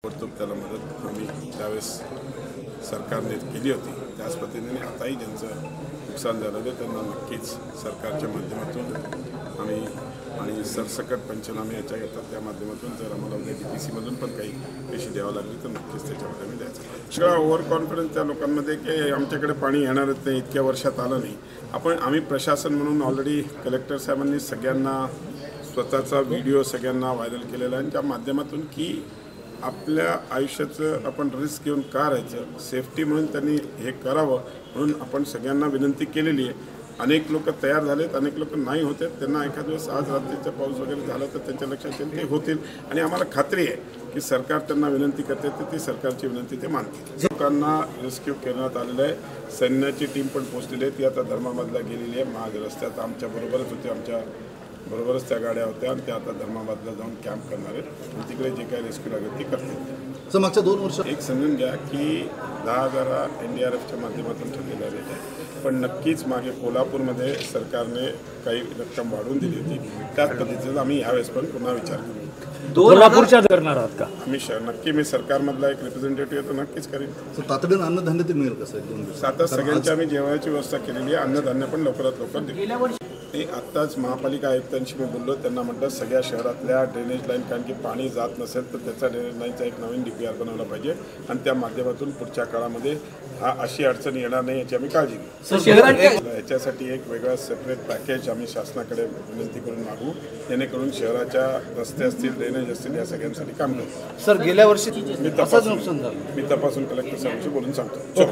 ताबडतोब त्याला मदत आम्ही त्यावेळेस सरकारने केली होती। त्याच पद्धतीने आताही ज्यांचं नुकसान झालं आहे त्यांना नक्कीच सरकारच्या माध्यमातून आम्ही आणि सरसकट पंचनामे याच्या घेतात त्या माध्यमातून जर आम्हाला उद्या DPC मधून पण काही पैसे द्यावं लागले तर नक्कीच त्याच्यामध्ये आम्ही द्यायचं। सगळा ओव्हर कॉन्फिडन्स त्या लोकांमध्ये की आमच्याकडे पाणी येणारच नाही, इतक्या वर्षात आलं नाही। आम्ही प्रशासन म्हणून ऑलरेडी कलेक्टर साहेबांनी सगळ्यांना स्वतःचा व्हिडिओ सगळ्यांना व्हायरल केलेला आहे त्या माध्यमातून की आपल्या आयुष्याचं आपण रिस्क घेऊन का राहायचं, सेफ्टी म्हणून त्यांनी हे करावं म्हणून आपण सगळ्यांना विनंती केलेली आहे। अनेक लोक तयार झालेत, अनेक लोक नाही होते, त्यांना एखाद दिवस आज रात्रीचा पाऊस वगैरे झाला तर त्यांच्या लक्षात येईल ते होतील आणि आम्हाला खात्री आहे की सरकार त्यांना विनंती करते तर ती सरकारची विनंती ते मानतील। लोकांना रेस्क्यू करण्यात आलेलं आहे, सैन्याची टीम पण पोहोचलेली आहे, ती आता धर्माबादला गेलेली आहे। माग रस्त्यात आमच्या बरोबरच होते, आमच्या बरोबरच त्या गाड्या होत्या आणि त्या आता धर्माबादला जाऊन कॅम्प करणार आहेत आणि तिकडे जे काही रेस्क्यू लागेल ते करतील। मागच्या 2 वर्षात एक समजून घ्या की 10,000 NDRFच्या माध्यमातून ठरलेला रेट आहे, पण नक्कीच मागे कोल्हापूरमध्ये सरकारने काही रक्कम वाढवून दिली होती, त्याच पद्धतीचा आम्ही यावेळेस पण पुन्हा विचार करू। कोल्हापूरच्या करणार आहात का? आम्ही नक्की मी सरकारमधला एक रिप्रेझेंटेटिव्ह आहे तो नक्कीच करेन। तातडीनं अन्नधान्य ते मिळेल कसं 2 दिवस आता सगळ्यांची आम्ही जेवणाची व्यवस्था केलेली आहे, अन्नधान्य पण लवकरात लवकर देऊ। आत्ताच महापालिका आयुक्तांशी मी बोललो, त्यांना म्हटलं सगळ्या शहरातल्या ड्रेनेज लाईन, कारण की पाणी जात नसेल तर त्याचा ड्रेनेज लाईनचा एक नवीन DPR बनवला पाहिजे आणि त्या माध्यमातून पुढच्या काळामध्ये अशी अडचण येणार नाही याची आम्ही काळजी घेऊ। याच्यासाठी एक वेगळा सेपरेट पॅकेज आम्ही शासनाकडे विनंती करून मागू, जेणेकरून शहराच्या रस्ते असतील, ड्रेनेज असतील या सगळ्यांसाठी काम करू। सर गेल्या वर्षी मी तपासून कलेक्टर साहेबांशी बोलून सांगतो।